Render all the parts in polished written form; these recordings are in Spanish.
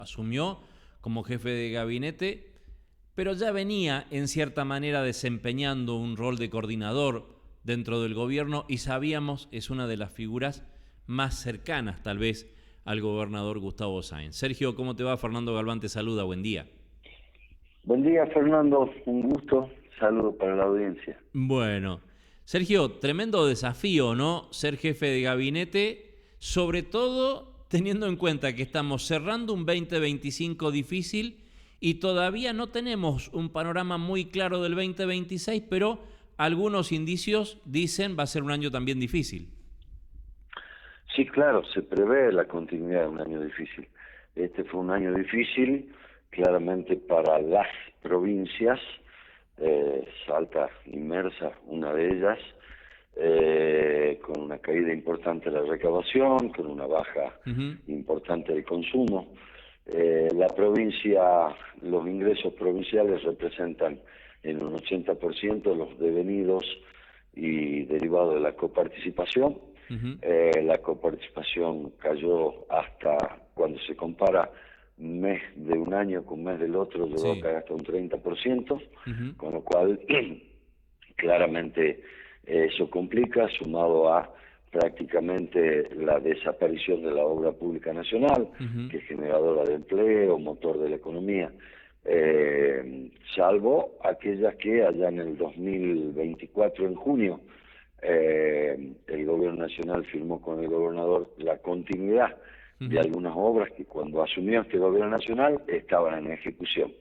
asumió como jefe de gabinete, pero ya venía en cierta manera desempeñando un rol de coordinador dentro del gobierno y sabíamos es una de las figuras más cercanas tal vez al gobernador Gustavo Sáenz. Sergio, ¿cómo te va? Fernando Galván te saluda, buen día. Buen día, Fernando, un gusto, saludo para la audiencia. Bueno, Sergio, tremendo desafío, ¿no? Ser jefe de gabinete, sobre todo teniendo en cuenta que estamos cerrando un 2025 difícil y todavía no tenemos un panorama muy claro del 2026, pero algunos indicios dicen va a ser un año también difícil. Sí, claro, se prevé la continuidad de un año difícil. Este fue un año difícil, claramente para las provincias, Salta inmersa, una de ellas, con una caída importante de la recaudación, con una baja importante del consumo. La provincia, los ingresos provinciales representan en un 80% los devenidos y derivados de la coparticipación. La coparticipación cayó hasta, cuando se compara mes de un año con mes del otro, llegó a caer hasta un 30%, con lo cual claramente eso complica, sumado a prácticamente la desaparición de la obra pública nacional, que es generadora de empleo, motor de la economía, salvo aquellas que allá en el 2024, en junio, el gobierno nacional firmó con el gobernador la continuidad de algunas obras que cuando asumió este gobierno nacional estaban en ejecución.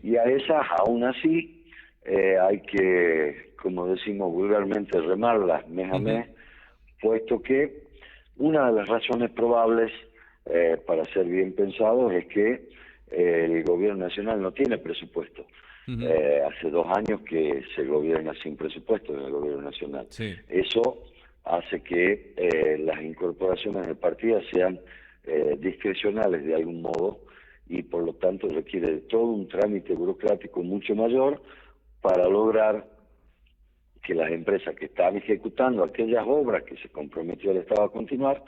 Y a esas, aún así, hay que, como decimos vulgarmente, remarlas mes a mes, puesto que una de las razones probables para ser bien pensados es que el gobierno nacional no tiene presupuesto. Hace 2 años que se gobierna sin presupuesto en el gobierno nacional. Eso hace que las incorporaciones de partidas sean discrecionales de algún modo y por lo tanto requiere de todo un trámite burocrático mucho mayor para lograr que las empresas que están ejecutando aquellas obras que se comprometió el Estado a continuar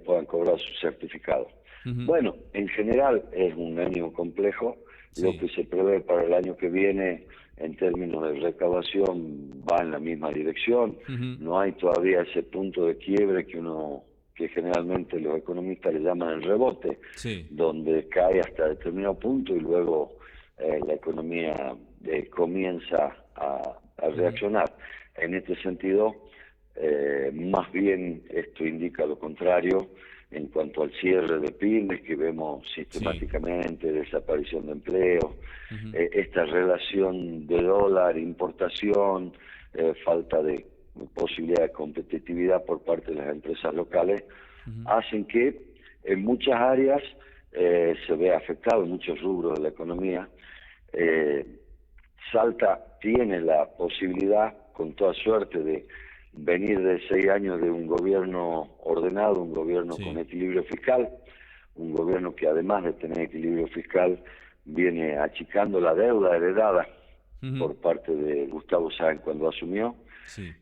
puedan cobrar su certificado. Bueno, en general es un año complejo. Lo que se prevé para el año que viene en términos de recaudación va en la misma dirección. No hay todavía ese punto de quiebre que generalmente los economistas le llaman el rebote, donde cae hasta determinado punto y luego la economía comienza a reaccionar. En este sentido, más bien esto indica lo contrario en cuanto al cierre de pymes que vemos sistemáticamente, desaparición de empleo, esta relación de dólar, importación, falta de posibilidad de competitividad por parte de las empresas locales, hacen que en muchas áreas se vea afectado, en muchos rubros de la economía. Salta tiene la posibilidad, con toda suerte, de venir de 6 años de un gobierno ordenado, un gobierno con equilibrio fiscal, un gobierno que además de tener equilibrio fiscal viene achicando la deuda heredada por parte de Gustavo Sáenz cuando asumió,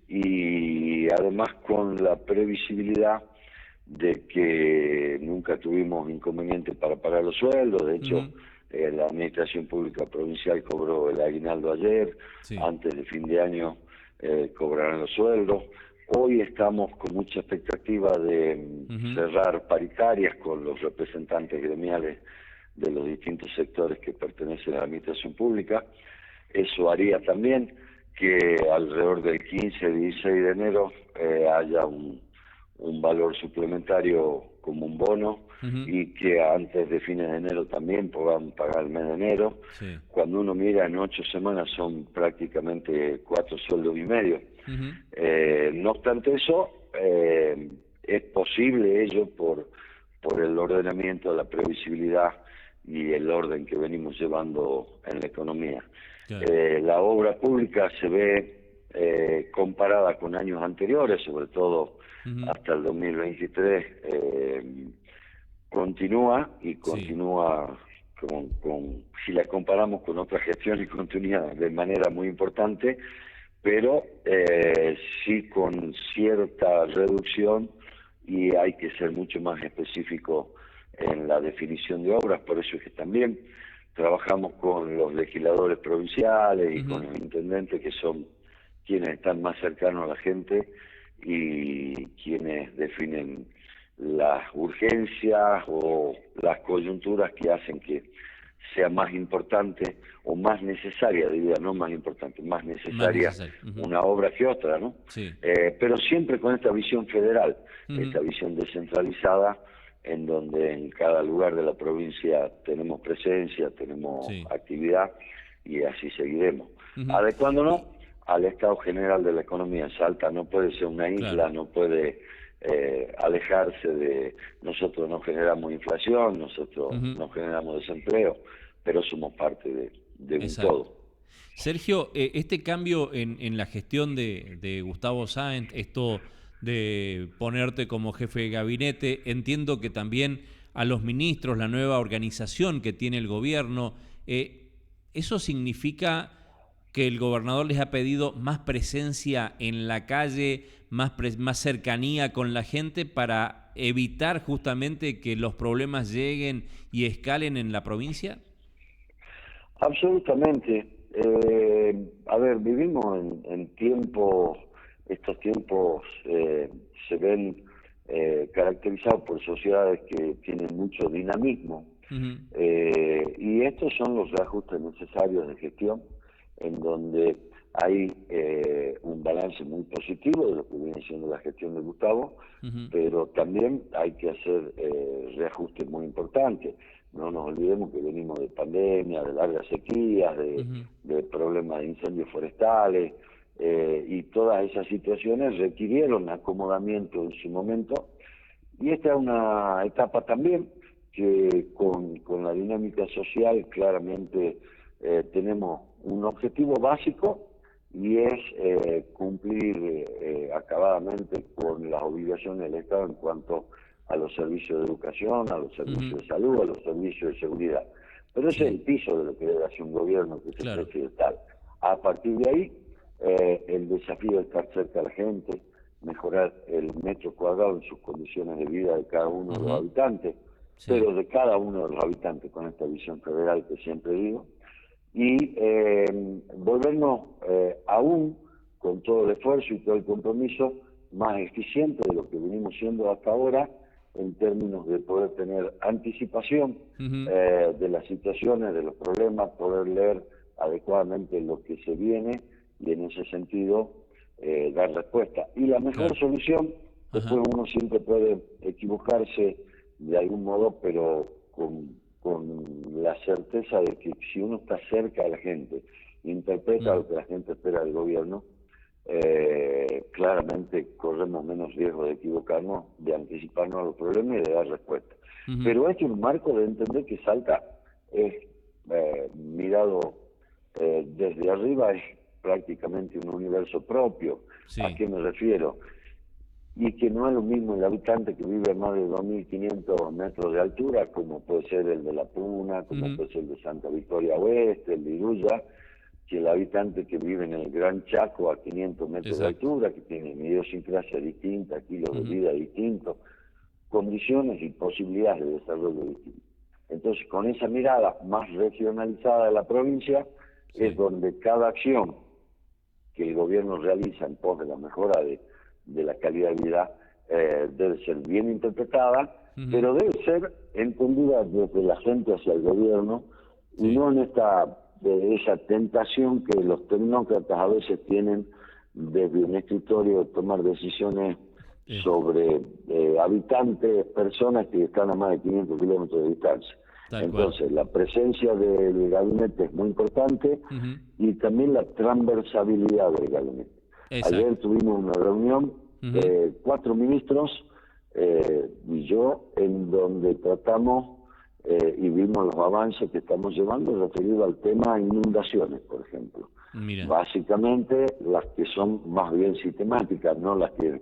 y además con la previsibilidad de que nunca tuvimos inconveniente para pagar los sueldos. De hecho, la Administración Pública Provincial cobró el aguinaldo ayer, antes de fin de año cobrarán los sueldos. Hoy estamos con mucha expectativa de cerrar paritarias con los representantes gremiales de los distintos sectores que pertenecen a la Administración Pública. Eso haría también que alrededor del 15-16 de enero haya un valor suplementario como un bono y que antes de fines de enero también podamos pagar el mes de enero. Cuando uno mira en 8 semanas son prácticamente 4 sueldos y medio. No obstante eso, es posible ello por el ordenamiento, la previsibilidad y el orden que venimos llevando en la economía. La obra pública se ve comparada con años anteriores, sobre todo hasta el 2023, continúa si la comparamos con otras gestiones, continúa de manera muy importante, pero sí con cierta reducción, y hay que ser mucho más específico en la definición de obras, por eso es que también trabajamos con los legisladores provinciales y con los intendentes, que son quienes están más cercanos a la gente y quienes definen las urgencias o las coyunturas que hacen que sea más importante o más necesaria, diría, no más importante, más necesaria una obra que otra, ¿no? Sí. Pero siempre con esta visión federal, esta visión descentralizada, en donde en cada lugar de la provincia tenemos presencia, tenemos actividad, y así seguiremos. Adecuándonos al estado general de la economía. Salta no puede ser una isla, no puede alejarse de... Nosotros no generamos inflación, nosotros no generamos desempleo, pero somos parte de un todo. Sergio, este cambio en la gestión de Gustavo Sáenz, esto de ponerte como jefe de gabinete, entiendo que también a los ministros, la nueva organización que tiene el gobierno, ¿eso significa que el gobernador les ha pedido más presencia en la calle, más cercanía con la gente para evitar justamente que los problemas lleguen y escalen en la provincia? Absolutamente. A ver, vivimos en tiempos, estos tiempos se ven caracterizados por sociedades que tienen mucho dinamismo, y estos son los reajustes necesarios de gestión, en donde hay un balance muy positivo de lo que viene siendo la gestión de Gustavo, pero también hay que hacer reajustes muy importantes. No nos olvidemos que venimos de pandemia, de largas sequías, de problemas de incendios forestales, y todas esas situaciones requirieron acomodamiento en su momento, y esta es una etapa también que con la dinámica social claramente tenemos un objetivo básico, y es cumplir acabadamente con las obligaciones del Estado en cuanto a los servicios de educación, a los servicios de salud, a los servicios de seguridad. Pero ese es el piso de lo que debe hacer un gobierno, que es el precio de tal. A partir de ahí, el desafío de estar cerca de la gente, mejorar el metro cuadrado en sus condiciones de vida de cada uno de los habitantes, pero de cada uno de los habitantes, con esta visión federal que siempre digo, y volvernos aún, con todo el esfuerzo y todo el compromiso, más eficiente de lo que venimos siendo hasta ahora, en términos de poder tener anticipación de las situaciones, de los problemas, poder leer adecuadamente lo que se viene y en ese sentido dar respuesta. Y la mejor solución, después uno siempre puede equivocarse de algún modo, pero con la certeza de que si uno está cerca de la gente, interpreta lo que la gente espera del gobierno, claramente corremos menos riesgo de equivocarnos, de anticiparnos a los problemas y de dar respuesta. Pero esto es un marco de entender que Salta es, mirado desde arriba, es prácticamente un universo propio. ¿A qué me refiero? Y que no es lo mismo el habitante que vive a más de 2.500 metros de altura, como puede ser el de La Puna, como puede ser el de Santa Victoria Oeste, el de Iruya, que el habitante que vive en el Gran Chaco a 500 metros de altura, que tiene idiosincrasia distinta, estilos de vida distintos, condiciones y posibilidades de desarrollo distintas. Entonces, con esa mirada más regionalizada de la provincia, es donde cada acción que el gobierno realiza en pos de la mejora de la calidad de vida debe ser bien interpretada, pero debe ser entendida desde la gente hacia el gobierno, y no en esa tentación que los tecnócratas a veces tienen desde un escritorio de tomar decisiones sobre habitantes, personas que están a más de 500 kilómetros de distancia. Entonces, la presencia del gabinete es muy importante, y también la transversabilidad del gabinete. Ayer tuvimos una reunión de 4 ministros y yo, en donde tratamos y vimos los avances que estamos llevando referido al tema inundaciones, por ejemplo. Básicamente las que son más bien sistemáticas, no las que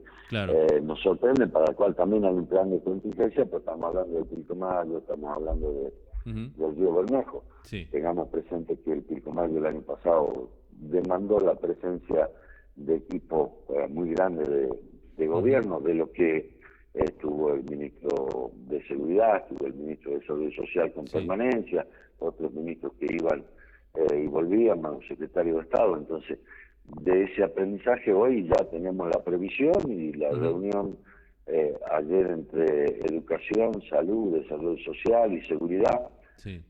nos sorprenden, para la cual también hay un plan de contingencia, pero estamos hablando del Pilcomayo, estamos hablando del río Bermejo. Tengamos presente que el Pilcomayo el año pasado demandó la presencia de equipo muy grande de gobierno, de lo que estuvo el ministro de Seguridad, estuvo el ministro de Salud Social con permanencia, otros ministros que iban y volvían, más un secretario de Estado. Entonces, de ese aprendizaje hoy ya tenemos la previsión y la reunión ayer entre educación, salud, desarrollo social y seguridad,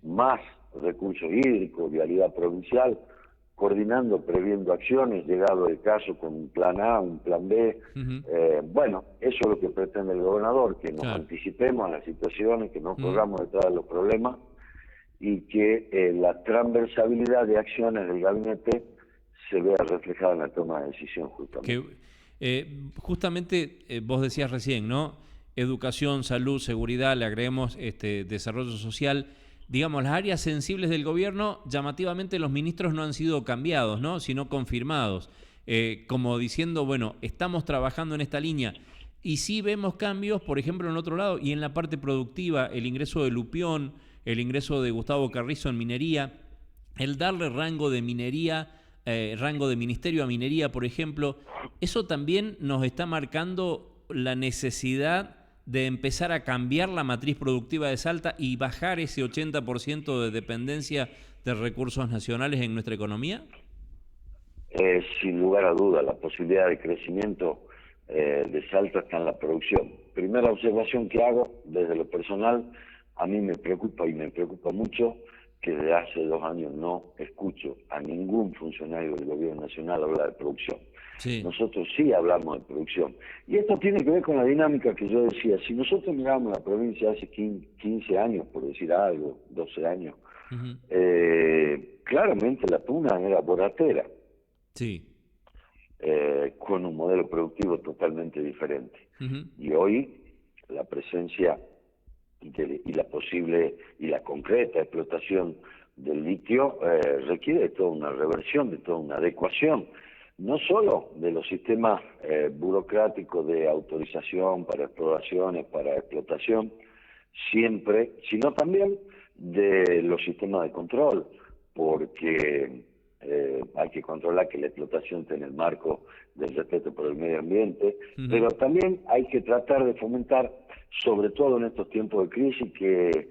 más recursos hídricos, vialidad provincial, coordinando, previendo acciones, llegado el caso con un plan A, un plan B. Bueno, eso es lo que pretende el gobernador, que nos anticipemos a las situaciones, que no corramos detrás de los problemas y que la transversabilidad de acciones del gabinete se vea reflejada en la toma de decisión, justamente. Justamente vos decías recién, ¿no? Educación, salud, seguridad, le agreguemos desarrollo social. Digamos, las áreas sensibles del gobierno, llamativamente los ministros no han sido cambiados, ¿no? Sino confirmados, como diciendo, bueno, estamos trabajando en esta línea. Y sí vemos cambios, por ejemplo, en otro lado, y en la parte productiva, el ingreso de Lupión, el ingreso de Gustavo Carrizo en minería, el darle rango de minería, rango de ministerio a minería, por ejemplo, eso también nos está marcando la necesidad de empezar a cambiar la matriz productiva de Salta y bajar ese 80% de dependencia de recursos nacionales en nuestra economía? Sin lugar a duda, la posibilidad de crecimiento de Salta está en la producción. Primera observación que hago desde lo personal, a mí me preocupa y me preocupa mucho que desde hace 2 años no escucho a ningún funcionario del gobierno nacional hablar de producción. Nosotros sí hablamos de producción. Y esto tiene que ver con la dinámica que yo decía. Si nosotros mirábamos la provincia hace 15 años, por decir algo, 12 años, claramente la Puna era boratera. Con un modelo productivo totalmente diferente. Y hoy la presencia y la posible y la concreta explotación del litio requiere de toda una reversión, de toda una adecuación, no solo de los sistemas burocráticos de autorización para exploraciones, para explotación, siempre, sino también de los sistemas de control, porque hay que controlar que la explotación esté en el marco del respeto por el medio ambiente, pero también hay que tratar de fomentar, sobre todo en estos tiempos de crisis, que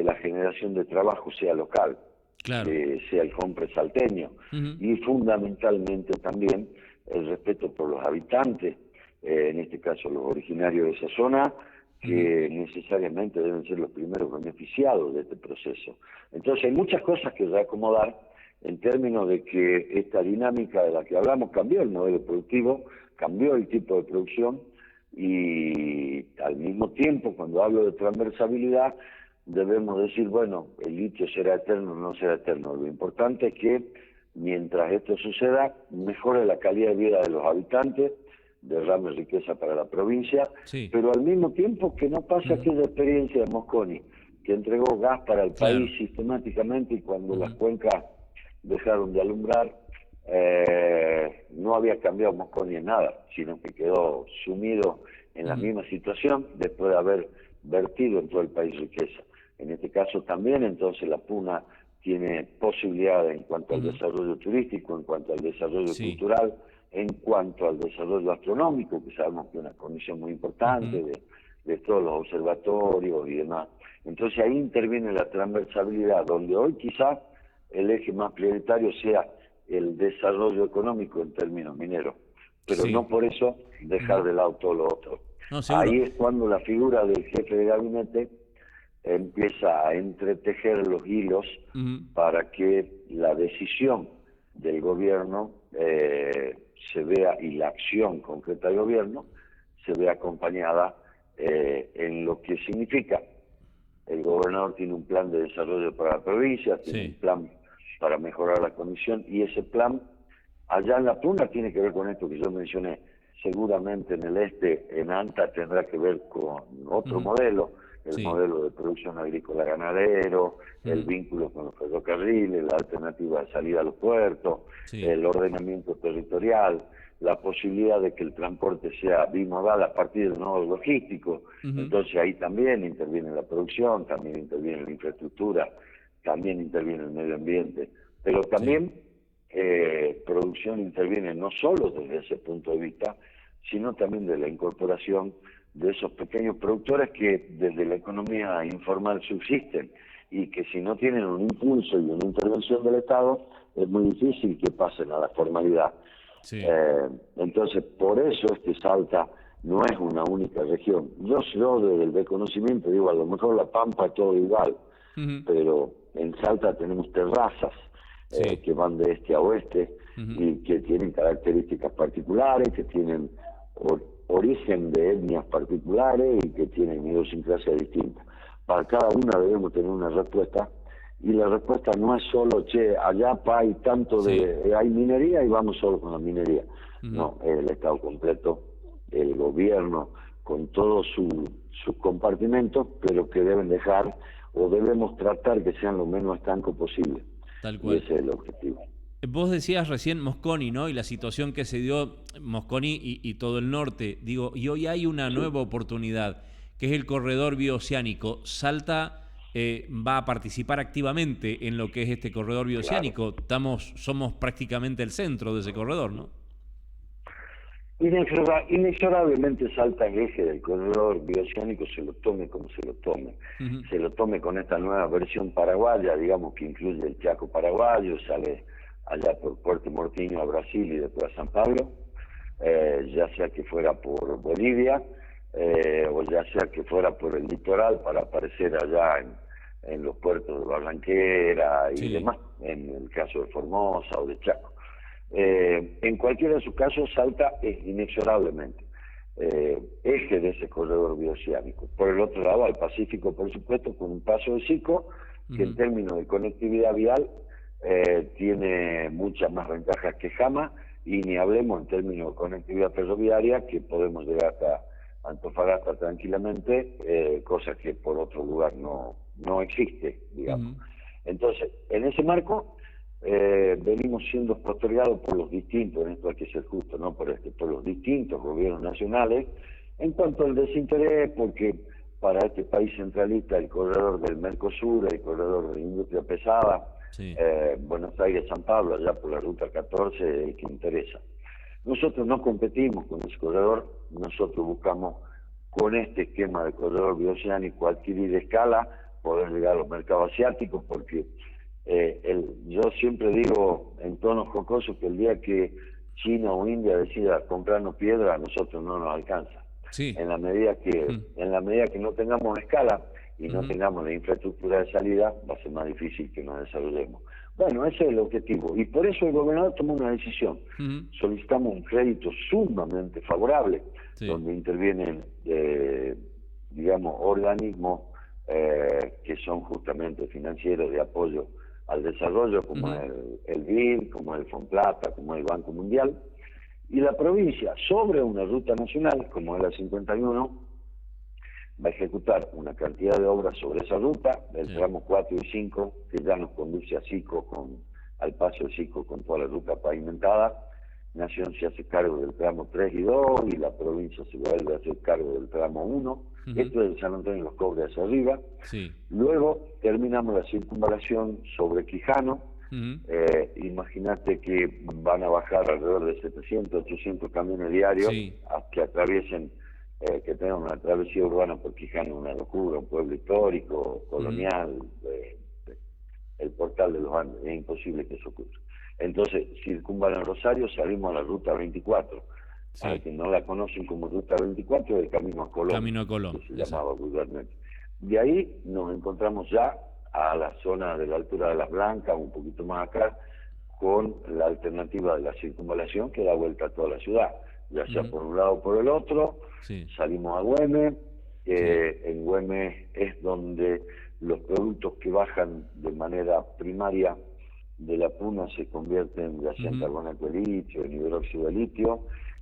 la generación de trabajo sea local, que sea el compre salteño, y fundamentalmente también el respeto por los habitantes, en este caso los originarios de esa zona, que necesariamente deben ser los primeros beneficiados de este proceso. Entonces hay muchas cosas que reacomodar en términos de que esta dinámica de la que hablamos cambió el modelo productivo, cambió el tipo de producción y al mismo tiempo, cuando hablo de transversabilidad, debemos decir, bueno, el litio será eterno o no será eterno. Lo importante es que mientras esto suceda, mejore la calidad de vida de los habitantes, derrame riqueza para la provincia, pero al mismo tiempo que no pase aquella experiencia de Mosconi, que entregó gas para el país sistemáticamente y cuando las cuencas dejaron de alumbrar, no había cambiado Mosconi en nada, sino que quedó sumido en la misma situación después de haber vertido en todo el país riqueza. En este caso también, entonces, la Puna tiene posibilidades en cuanto al desarrollo turístico, en cuanto al desarrollo cultural, en cuanto al desarrollo astronómico, que sabemos que es una condición muy importante de todos los observatorios y demás. Entonces ahí interviene la transversabilidad, donde hoy quizás el eje más prioritario sea el desarrollo económico en términos mineros, pero no por eso dejar de lado todo lo otro. Ahí es cuando la figura del jefe de gabinete empieza a entretejer los hilos para que la decisión del gobierno se vea, y la acción concreta del gobierno se vea acompañada en lo que significa. El gobernador tiene un plan de desarrollo para la provincia, tiene un plan para mejorar la condición, y ese plan allá en la Puna tiene que ver con esto que yo mencioné. Seguramente en el en Anta, tendrá que ver con otro modelo, el modelo de producción agrícola ganadero, el vínculo con los ferrocarriles, la alternativa de salida a los puertos, el ordenamiento territorial, la posibilidad de que el transporte sea bimodal a partir de nodos logísticos. Entonces ahí también interviene la producción, también interviene la infraestructura, también interviene el medio ambiente, pero también producción interviene no solo desde ese punto de vista, sino también de la incorporación de esos pequeños productores que desde la economía informal subsisten y que si no tienen un impulso y una intervención del Estado es muy difícil que pasen a la formalidad. Sí. Entonces, por eso es que Salta no es una única región. Yo desde el desconocimiento digo, a lo mejor La Pampa es todo igual, pero en Salta tenemos terrazas que van de este a oeste y que tienen características particulares, que tienen origen de etnias particulares y que tienen idiosincrasia distinta. Para cada una debemos tener una respuesta, y la respuesta no es solo, allá hay tanto hay minería y vamos solo con la minería. No, el Estado completo, el gobierno, con todos sus compartimentos, pero que deben dejar, o debemos tratar que sean lo menos estancos posible. Tal cual. Y ese es el objetivo. Vos decías recién Mosconi, ¿no? Y la situación que se dio Mosconi y todo el norte. Digo, y hoy hay una nueva oportunidad, que es el corredor bioceánico. Salta va a participar activamente en lo que es este corredor bioceánico. Claro. Somos prácticamente el centro de ese corredor, ¿no? Inexorablemente Salta el eje del corredor bioceánico, se lo tome como se lo tome. Se lo tome con esta nueva versión paraguaya, digamos, que incluye el Chaco paraguayo, sale allá por Puerto Mortiño a Brasil y después a San Pablo, ya sea que fuera por Bolivia, o ya sea que fuera por el litoral para aparecer allá en los puertos de Barranquera y demás, en el caso de Formosa o de Chaco. En cualquiera de sus casos, Salta es inexorablemente eje de ese corredor bioceánico. Por el otro lado, al Pacífico, por supuesto, con un paso de Sico, que en términos de conectividad vial tiene muchas más ventajas que Jama, y ni hablemos en términos de conectividad ferroviaria, que podemos llegar hasta Antofagasta tranquilamente, cosa que por otro lugar no existe, digamos. Entonces, en ese marco venimos siendo postergados por los distintos, en esto hay que ser justo, ¿no? por los distintos gobiernos nacionales, en cuanto al desinterés, porque para este país centralista el corredor del Mercosur, el corredor de la industria pesada, Buenos Aires-San Pablo, allá por la ruta 14, es el que interesa. Nosotros no competimos con ese corredor, nosotros buscamos con este esquema de corredor bioceánico adquirir escala, poder llegar a los mercados asiáticos, porque yo siempre digo en tono jocoso que el día que China o India decida comprarnos piedra, a nosotros no nos alcanza. En la medida que no tengamos escala y no tengamos la infraestructura de salida, va a ser más difícil que nos desarrollemos. Bueno, ese es el objetivo, y por eso el gobernador tomó una decisión. Solicitamos un crédito sumamente favorable, donde intervienen, digamos, organismos que son justamente financieros de apoyo al desarrollo, como el BID, como el Fonplata, como el Banco Mundial, y la provincia, sobre una ruta nacional, como es la 51, va a ejecutar una cantidad de obras sobre esa ruta, del tramo 4 y 5, que ya nos conduce a Sico, al paso de Sico con toda la ruta pavimentada. Nación se hace cargo del tramo 3 y 2, y la provincia se vuelve a hacer cargo del tramo 1. Esto es de San Antonio de los Cobres hacia arriba. Luego terminamos la circunvalación sobre Quijano. Imagínate que van a bajar alrededor de 700, 800 camiones diarios a que atraviesen, que tengan una travesía urbana por Quijano, una locura, un pueblo histórico, colonial, el portal de los Andes. Es imposible que eso ocurra. Entonces, circunvalan Rosario, salimos a la ruta 24. Para quien no la conocen como ruta 24, el camino a Colón. Camino a Colón, que se llamaba vulgarmente. De ahí nos encontramos ya a la zona de la altura de Las Blancas, un poquito más acá, con la alternativa de la circunvalación que da vuelta a toda la ciudad, ya sea por un lado o por el otro. Salimos a Güemes. En Güemes es donde los productos que bajan de manera primaria de la puna se convierten ya sea en carbonato de litio, en hidróxido de litio.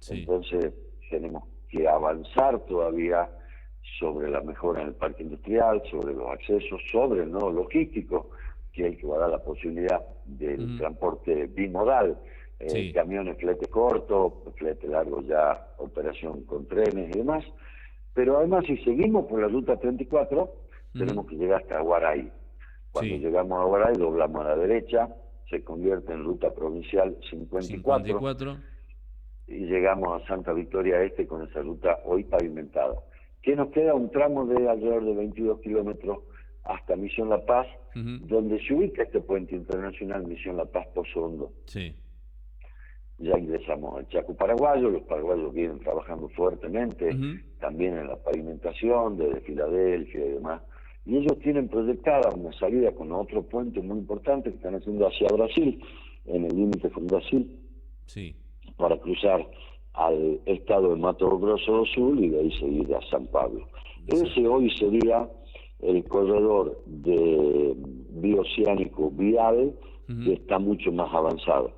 Entonces tenemos que avanzar todavía sobre la mejora en el parque industrial, sobre los accesos, sobre el nodo logístico, que es el que va a dar la posibilidad del transporte bimodal, camiones flete corto, flete largo ya, operación con trenes y demás. Pero además, si seguimos por la ruta 34, tenemos que llegar hasta Aguaray. Cuando llegamos a Aguaray, doblamos a la derecha, se convierte en ruta provincial 54. Y llegamos a Santa Victoria Este con esa ruta hoy pavimentada. que nos queda un tramo de alrededor de 22 kilómetros hasta Misión La Paz, donde se ubica este puente internacional Misión La Paz Pozo Hondo. Sí. Ya ingresamos al Chaco paraguayo, los paraguayos vienen trabajando fuertemente, también en la pavimentación desde Filadelfia y demás, y ellos tienen proyectada una salida con otro puente muy importante que están haciendo hacia Brasil, en el límite con Brasil, Sí. para cruzar al estado de Mato Grosso do Sul y de ahí seguir a San Pablo. Ese hoy sería el corredor de bioceánico vial, que está mucho más avanzado.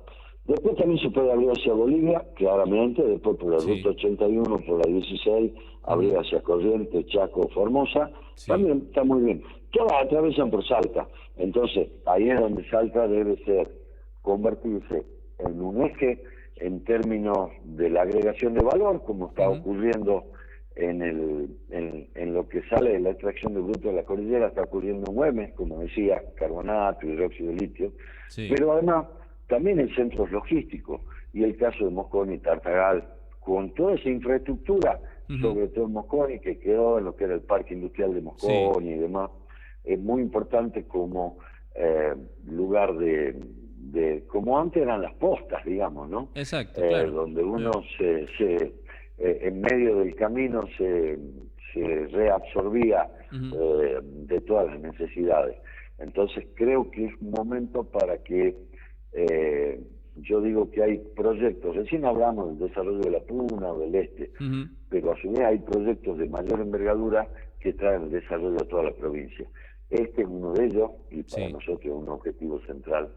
Después también se puede abrir hacia Bolivia, claramente, después por la ruta 81, por la 16, abrir hacia Corrientes, Chaco, Formosa, también está muy bien. Todas atravesan por Salta, entonces ahí es donde Salta debe convertirse en un eje en términos de la agregación de valor, como está ocurriendo en lo que sale de la extracción de bruto de la cordillera, está ocurriendo en Güemes, como decía, carbonato, hidróxido de litio, pero además también en centros logísticos, y el caso de Mosconi y Tartagal, con toda esa infraestructura, sobre todo en Mosconi, que quedó en lo que era el parque industrial de Mosconi y demás, es muy importante como lugar de como antes eran las postas, digamos, ¿no? Exacto, claro. Donde uno en medio del camino se reabsorbía de todas las necesidades. Entonces creo que es un momento para que yo digo que hay proyectos, recién hablamos del desarrollo de la Puna o del Este, pero a su vez hay proyectos de mayor envergadura que traen el desarrollo a toda la provincia. Este es uno de ellos, y para nosotros es un objetivo central,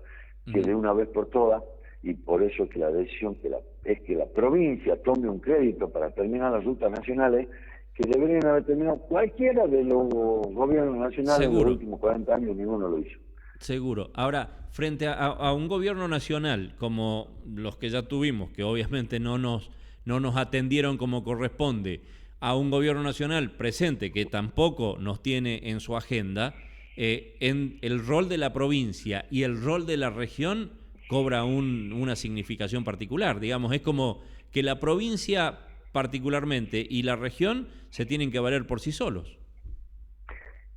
que de una vez por todas, y por eso que la decisión es que la provincia tome un crédito para terminar las rutas nacionales, que deberían haber terminado cualquiera de los gobiernos nacionales en los últimos 40 años, ninguno lo hizo. Seguro. Ahora, frente a un gobierno nacional como los que ya tuvimos, que obviamente no nos atendieron como corresponde, a un gobierno nacional presente que tampoco nos tiene en su agenda, en el rol de la provincia y el rol de la región cobra una significación particular. Digamos, es como que la provincia particularmente y la región se tienen que valer por sí solos.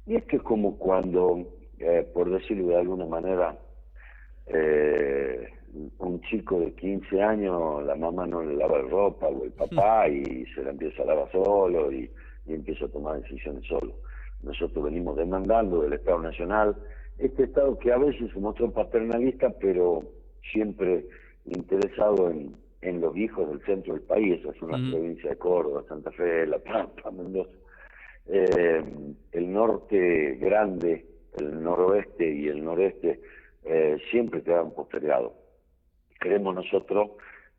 Y es que como cuando, por decirlo de alguna manera, un chico de 15 años, la mamá no le lava la ropa o el papá y se la empieza a lavar solo y empieza a tomar decisiones solo. Nosotros venimos demandando del Estado Nacional, este Estado que a veces se mostró paternalista, pero siempre interesado en los hijos del centro del país, esas son las provincias de Córdoba, Santa Fe, La Pampa, Mendoza. El norte grande, el noroeste y el noreste siempre quedan postergados. Creemos nosotros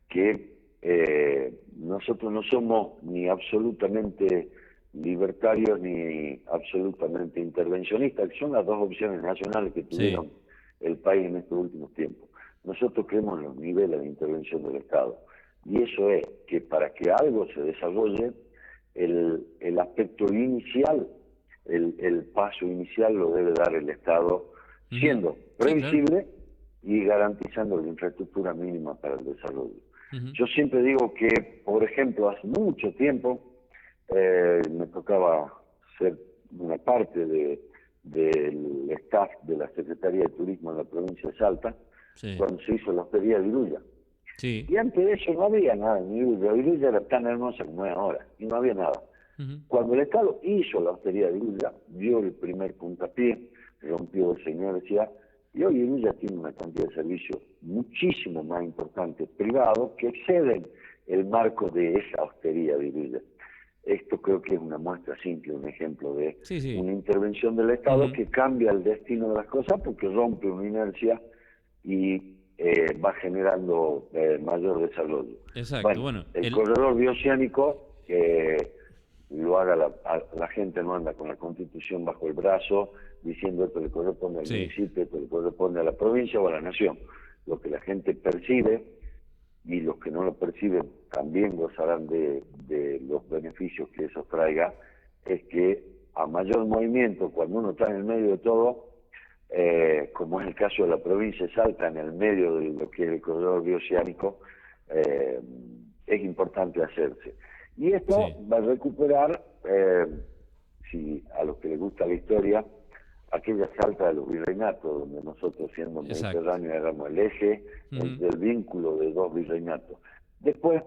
que nosotros no somos ni absolutamente libertarios ni absolutamente intervencionistas, que son las dos opciones nacionales que tuvieron el país en estos últimos tiempos. Nosotros creemos en los niveles de intervención del Estado, y eso es que para que algo se desarrolle, el aspecto inicial, el paso inicial lo debe dar el Estado, siendo previsible y garantizando la infraestructura mínima para el desarrollo. Yo siempre digo que, por ejemplo, hace mucho tiempo me tocaba ser una parte del staff de la Secretaría de Turismo en la provincia de Salta, cuando se hizo la hostería de Iruya. Y antes de eso no había nada en Iruya. Iruya era tan hermosa como es ahora, y no había nada. Cuando el Estado hizo la hostería de Iruya, dio el primer puntapié, rompió esa inercia, y hoy Iruya tiene una cantidad de servicios muchísimo más importantes, privados, que exceden el marco de esa hostería de Iruya. Esto creo que es una muestra simple, un ejemplo de una intervención del Estado que cambia el destino de las cosas porque rompe una inercia y va generando mayor desarrollo. Bueno, el corredor bioceánico lo haga la gente, no anda con la Constitución bajo el brazo diciendo esto le corresponde al municipio, esto le corresponde a la provincia o a la nación. Lo que la gente percibe, y los que no lo perciben también gozarán de los beneficios que eso traiga, es que a mayor movimiento, cuando uno está en el medio de todo, como es el caso de la provincia de Salta, en el medio de lo que es el corredor bioceánico, es importante hacerse. Y esto va a recuperar eh, si a los que les gusta la historia, aquella salta de los virreinatos, donde nosotros siendo mediterráneos éramos el eje entre el vínculo de dos virreinatos. Después,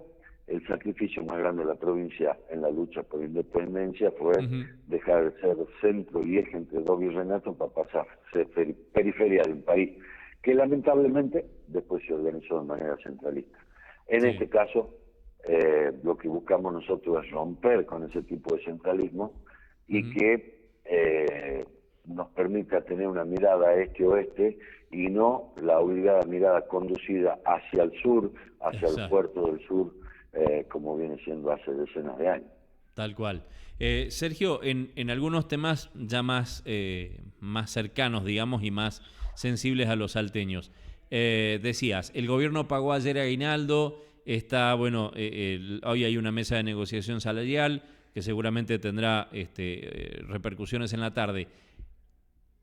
el sacrificio más grande de la provincia en la lucha por independencia fue dejar de ser centro y eje entre dos virreinatos para pasar a ser periferia de un país que lamentablemente después se organizó de manera centralista. En este caso, lo que buscamos nosotros es romper con ese tipo de centralismo y que nos permita tener una mirada este-oeste y no la obligada mirada conducida hacia el sur, hacia los puertos del sur, como viene siendo hace decenas de años. Tal cual. Sergio, en algunos temas ya más cercanos, digamos, y más sensibles a los salteños, decías, el gobierno pagó ayer aguinaldo, está, bueno, hoy hay una mesa de negociación salarial que seguramente tendrá repercusiones en la tarde.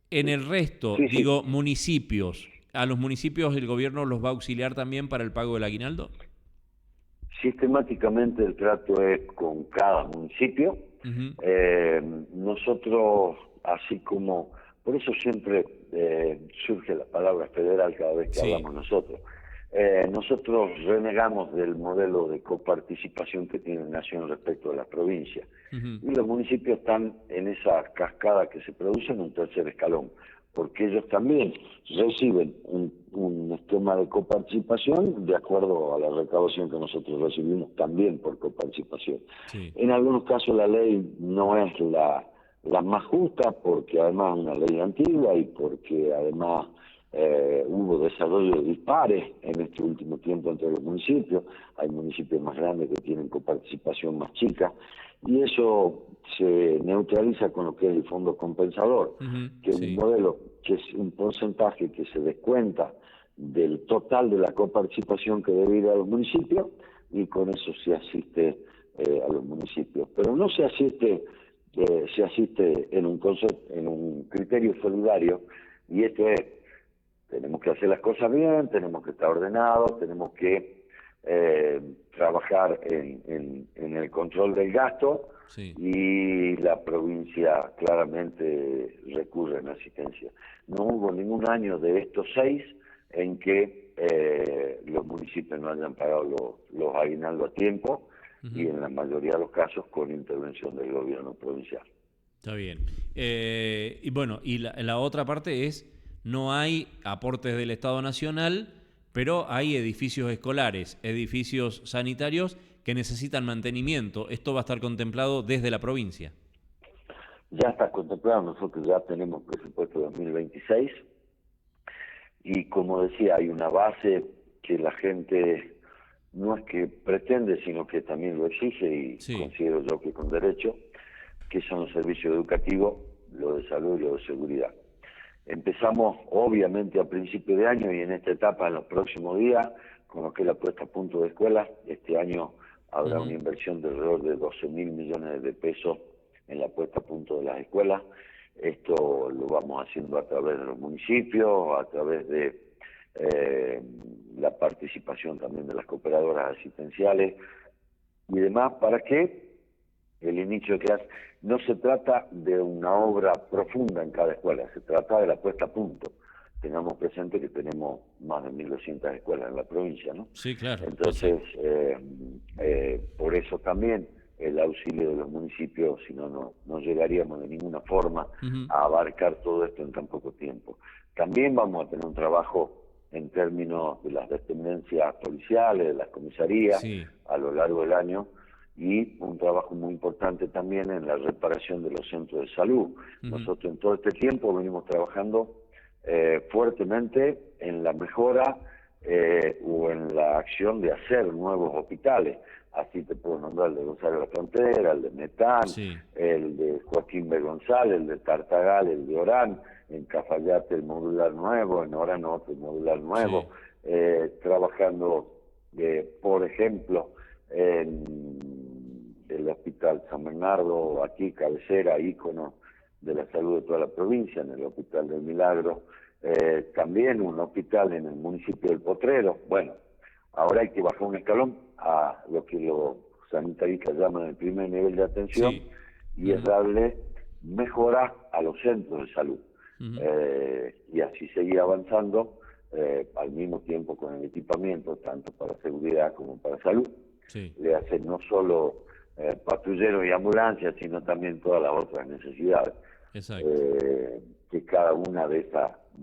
En el resto, municipios, ¿a los municipios el gobierno los va a auxiliar también para el pago del aguinaldo? Sistemáticamente el trato es con cada municipio. Nosotros, así como, por eso siempre surge la palabra federal cada vez que hablamos nosotros. Nosotros renegamos del modelo de coparticipación que tiene Nación respecto de las provincias. Y los municipios están en esa cascada que se produce en un tercer escalón, porque ellos también reciben un esquema de coparticipación de acuerdo a la recaudación que nosotros recibimos también por coparticipación. En algunos casos la ley no es la más justa, porque además es una ley antigua y porque además hubo desarrollos dispares en este último tiempo entre los municipios. Hay municipios más grandes que tienen coparticipación más chica, y eso se neutraliza con lo que es el fondo compensador, que es un modelo, que es un porcentaje que se descuenta del total de la coparticipación que debe ir a los municipios, y con eso se asiste a los municipios. Pero no se asiste, se asiste en un criterio solidario, y esto es: tenemos que hacer las cosas bien, tenemos que estar ordenados, tenemos que trabajar en el control del gasto, y la provincia claramente recurre en asistencia. No hubo ningún año de estos 6 en que los municipios no hayan pagado los aguinaldos a tiempo, y en la mayoría de los casos con intervención del gobierno provincial. Está bien. Y bueno, y la otra parte es: no hay aportes del Estado Nacional, pero hay edificios escolares, edificios sanitarios que necesitan mantenimiento. ¿Esto va a estar contemplado desde la provincia? Ya está contemplado. Nosotros ya tenemos presupuesto 2026 y, como decía, hay una base que la gente no es que pretende, sino que también lo exige, y considero yo que con derecho, que son los servicios educativos, lo de salud y lo de seguridad. Empezamos obviamente a principio de año y en esta etapa en los próximos días con lo que es la puesta a punto de escuelas. Este año habrá una inversión de alrededor de 12.000 millones de pesos en la puesta a punto de las escuelas. Esto lo vamos haciendo a través de los municipios, a través de la participación también de las cooperadoras asistenciales y demás, para que el inicio de clase no se trata de una obra profunda en cada escuela, se trata de la puesta a punto. Tengamos presente que tenemos más de 1.200 escuelas en la provincia, ¿no? Sí, claro. Entonces, por eso también el auxilio de los municipios, si no llegaríamos de ninguna forma a abarcar todo esto en tan poco tiempo. También vamos a tener un trabajo en términos de las dependencias policiales, de las comisarías, a lo largo del año, y un trabajo muy importante también en la reparación de los centros de salud. Nosotros en todo este tiempo venimos trabajando fuertemente en la mejora o en la acción de hacer nuevos hospitales. Así te puedo nombrar el de Gonzalo de la Frontera, el de Metán, el de Joaquín B. González, el de Tartagal, el de Orán, en Cafayate el modular nuevo, en Orán otro modular nuevo, trabajando, por ejemplo, en el Hospital San Bernardo, aquí cabecera, ícono de la salud de toda la provincia, en el Hospital del Milagro, también un hospital en el municipio del Potrero. Bueno, ahora hay que bajar un escalón a lo que los sanitaristas llaman el primer nivel de atención, y es darle mejora a los centros de salud. Y así seguir avanzando al mismo tiempo con el equipamiento, tanto para seguridad como para salud. Le hacen no solo patrulleros y ambulancias, sino también todas las otras necesidades que cada una de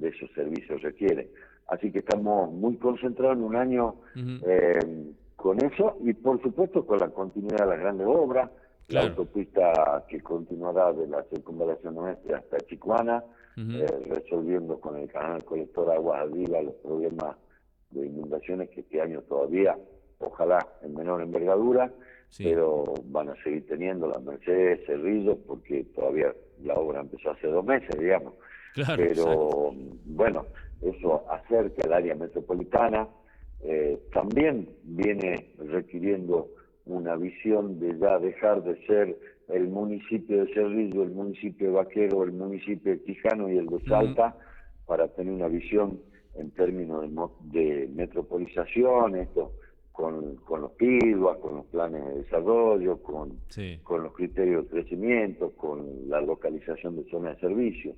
esos servicios requiere. Así que estamos muy concentrados en un año con eso y por supuesto con la continuidad de las grandes obras, la autopista que continuará de la circunvalación oeste hasta Chicuana, resolviendo con el canal colector Aguas Arriba los problemas de inundaciones que este año todavía, ojalá en menor envergadura, pero van a seguir teniendo la Mercedes, Cerrillo, porque todavía la obra empezó hace 2 meses, digamos. Pero bueno, eso acerca al área metropolitana. También viene requiriendo una visión de ya dejar de ser el municipio de Cerrillo, el municipio de Vaquero, el municipio de Quijano y el de Salta, para tener una visión en términos de metropolización, esto con los PIDUA, con los planes de desarrollo, con los criterios de crecimiento, con la localización de zonas de servicio.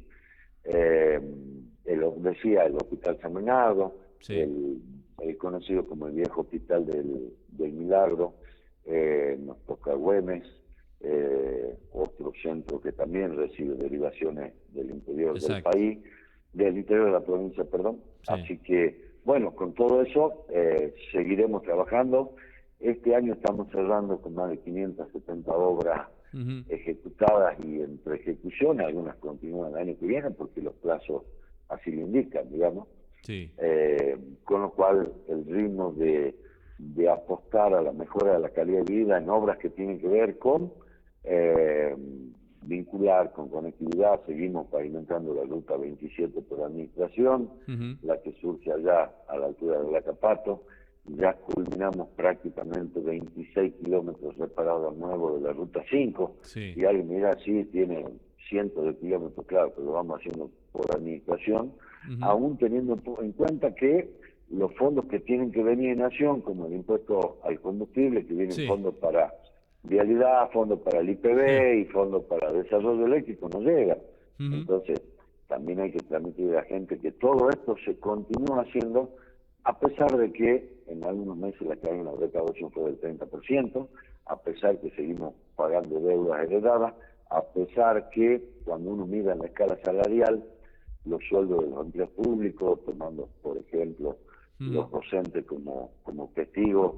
Decía el Hospital San Bernardo, el conocido como el viejo Hospital del Milagro, nos toca Güemes, otro centro que también recibe derivaciones del interior del país, del interior de la provincia, perdón. Así que, bueno, con todo eso seguiremos trabajando. Este año estamos cerrando con más de 570 obras ejecutadas y entre ejecución, algunas continúan el año que viene porque los plazos así lo indican, digamos. Con lo cual el ritmo de apostar a la mejora de la calidad de vida en obras que tienen que ver con vincular con conectividad. Seguimos pavimentando la ruta 27 por administración, la que surge allá a la altura del Acapato. Ya culminamos prácticamente 26 kilómetros reparados nuevos de la ruta 5. Y alguien mira, sí, tiene cientos de kilómetros, claro, pero lo vamos haciendo por administración, aún teniendo en cuenta que los fondos que tienen que venir en Nación, como el impuesto al combustible, que vienen fondos para vialidad, fondos para el IPB y fondos para desarrollo eléctrico, no llega. Entonces, también hay que transmitir a la gente que todo esto se continúa haciendo, a pesar de que en algunos meses la caída en la recaudación fue del 30%, a pesar que seguimos pagando deudas heredadas, a pesar que cuando uno mira en la escala salarial, los sueldos de los empleados públicos, tomando por ejemplo los docentes como testigos,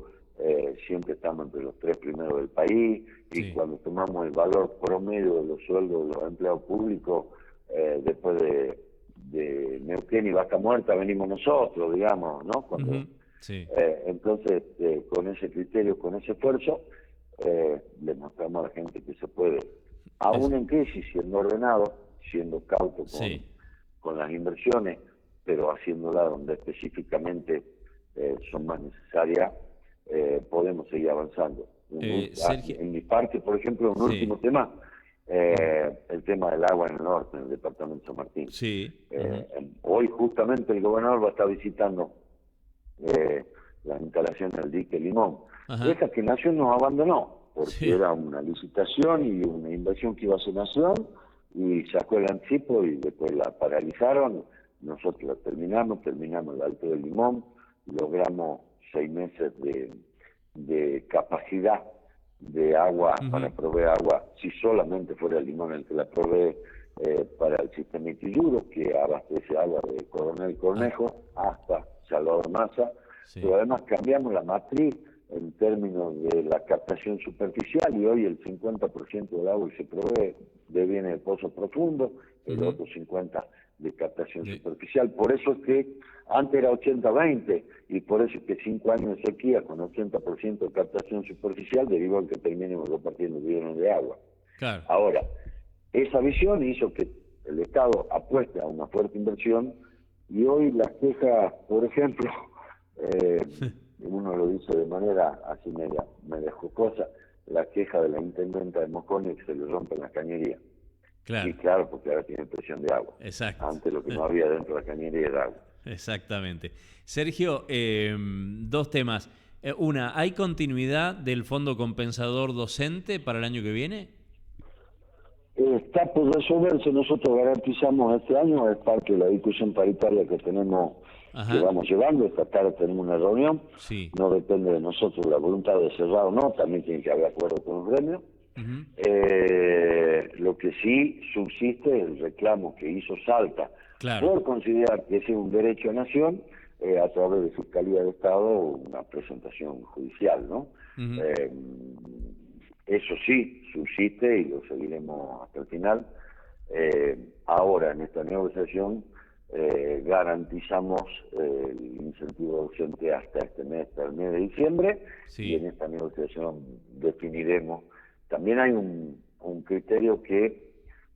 siempre estamos entre los 3 primeros del país, y cuando tomamos el valor promedio de los sueldos de los empleados públicos, después de Neuquén y Vaca Muerta venimos nosotros, digamos, ¿no? Cuando, entonces, con ese criterio, con ese esfuerzo, le mostramos a la gente que se puede, aún en crisis, siendo ordenado, siendo cauto con las inversiones, pero haciéndola donde específicamente son más necesarias, podemos seguir avanzando. En mi parte, por ejemplo, un último tema, el tema del agua en el norte, en el departamento de San Martín. Hoy justamente el gobernador va a estar visitando las instalaciones del dique Limón. Esa que Nación nos abandonó, porque era una licitación y una inversión que iba a hacer Nación, y sacó el anticipo y después la paralizaron. Nosotros la terminamos el Alto del Limón, logramos 6 meses de capacidad de agua para proveer agua, si solamente fuera el Limón el que la provee, para el sistema Itiyuro, que abastece agua de Coronel Cornejo hasta Salvador Massa, pero además cambiamos la matriz en términos de la captación superficial, y hoy el 50% del agua que se provee viene de pozo profundo, el otro 50% de captación superficial. Por eso es que antes era 80-20, y por eso es que 5 años de sequía con 80% de captación superficial derivó en que terminemos repartiendo billones de agua. Ahora, esa visión hizo que el Estado apueste a una fuerte inversión, y hoy las quejas, por ejemplo, uno lo dice de manera así media jocosa, la queja de la intendenta de Mosconi, que se le rompen las cañerías. Y claro, porque ahora tiene presión de agua. Antes lo que no había dentro de la cañería era agua. Exactamente. Sergio, 2 temas. Una, ¿hay continuidad del Fondo Compensador Docente para el año que viene? Está por resolverse. Nosotros garantizamos este año, es parte de la discusión paritaria que tenemos, que vamos llevando. Esta tarde tenemos una reunión. Sí. No depende de nosotros la voluntad de cerrar o no, también tiene que haber acuerdo con los gremios. Lo que sí subsiste es el reclamo que hizo Salta, Claro. por considerar que ese es un derecho de nación, a través de Fiscalía de Estado, una presentación judicial, ¿no? Eso sí subsiste y lo seguiremos hasta el final. Ahora, en esta negociación, garantizamos el incentivo docente hasta este mes, hasta el mes de diciembre, y en esta negociación definiremos. También hay un criterio que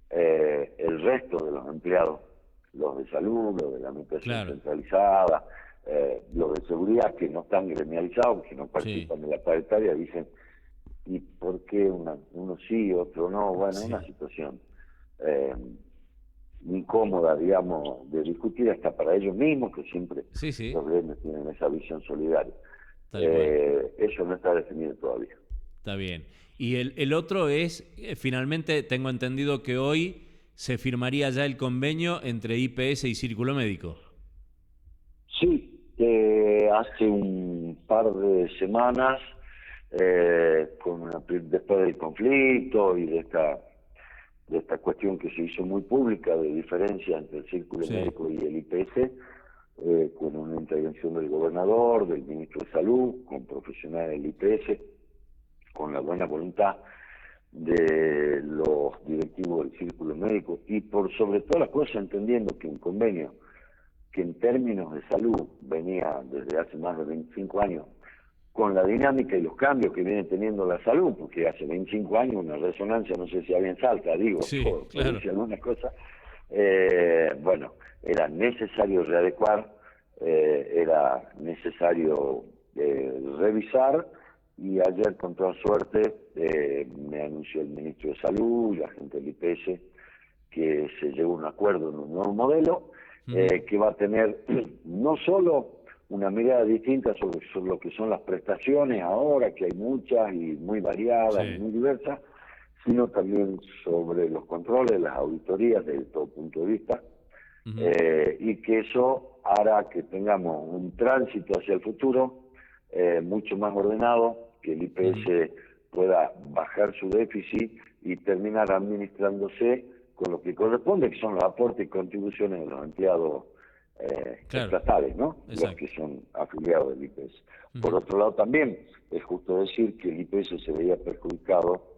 el resto de los empleados, los de salud, los de la administración centralizada, los de seguridad que no están gremializados, que no participan de la paritaria, dicen, ¿y por qué uno sí, otro no? Bueno, una situación incómoda, digamos, de discutir hasta para ellos mismos, que siempre los gremios tienen esa visión solidaria. Eso no está definido todavía. Está bien. Y el otro es, finalmente tengo entendido que hoy se firmaría ya el convenio entre IPS y Círculo Médico. Sí, hace un par de semanas, después del conflicto y de esta cuestión que se hizo muy pública de diferencia entre el Círculo Médico y el IPS, con una intervención del gobernador, del ministro de Salud, con profesionales del IPS, con la buena voluntad de los directivos del Círculo Médico y por sobre todas las cosas entendiendo que un convenio que en términos de salud venía desde hace más de 25 años con la dinámica y los cambios que viene teniendo la salud, porque hace 25 años una resonancia, no sé si había en Salta, digo, por decir alguna cosa, bueno, era necesario readecuar, era necesario revisar, y ayer con toda suerte me anunció el ministro de Salud y la gente del IPS que se llegó a un acuerdo en un nuevo modelo que va a tener no solo una mirada distinta sobre lo que son las prestaciones ahora, que hay muchas y muy variadas y muy diversas, sino también sobre los controles, las auditorías desde todo punto de vista, y que eso hará que tengamos un tránsito hacia el futuro mucho más ordenado, que el IPS pueda bajar su déficit y terminar administrándose con lo que corresponde, que son los aportes y contribuciones de los empleados estatales, ¿no? Los que son afiliados del IPS. Por otro lado, también es justo decir que el IPS se veía perjudicado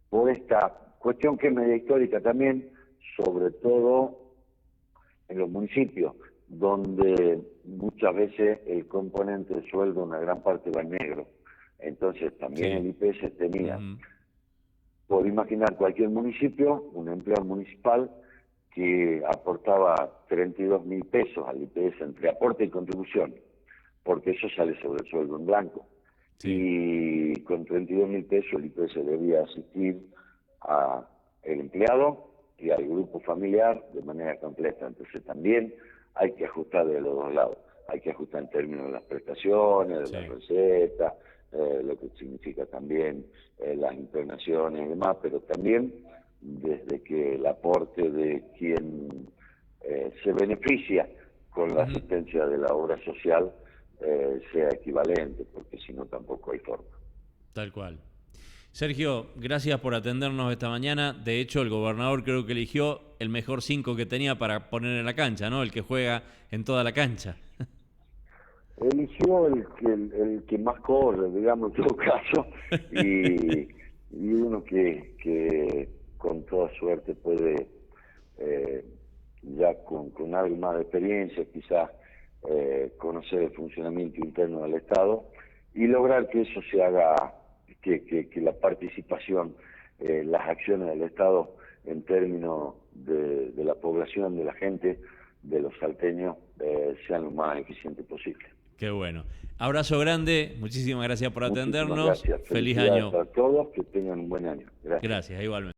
por esta cuestión que es media histórica también, sobre todo en los municipios, donde muchas veces el componente de sueldo, una gran parte va en negro. Entonces también el IPS tenía, por imaginar cualquier municipio, un empleado municipal que aportaba 32.000 pesos al IPS entre aporte y contribución, porque eso sale sobre el sueldo en blanco. Y con 32.000 pesos el IPS debía asistir al empleado y al grupo familiar de manera completa. Entonces también hay que ajustar de los dos lados. Hay que ajustar en términos de las prestaciones, de las recetas, lo que significa también las internaciones y demás, pero también desde que el aporte de quien se beneficia con la asistencia de la obra social sea equivalente, porque si no tampoco hay forma. Tal cual. Sergio, gracias por atendernos esta mañana. De hecho, el gobernador creo que eligió el mejor 5 que tenía para poner en la cancha, ¿no? El que juega en toda la cancha. Eligió el que más corre, digamos, en todo caso, y uno que con toda suerte puede, ya con algo más de experiencia, quizás conocer el funcionamiento interno del Estado y lograr que eso se haga, que la participación, las acciones del Estado en términos de la población, de la gente, de los salteños, sean lo más eficientes posible. Qué bueno. Abrazo grande, muchísimas gracias por atendernos. Gracias. Feliz año. A todos, que tengan un buen año. Gracias. Gracias, igualmente.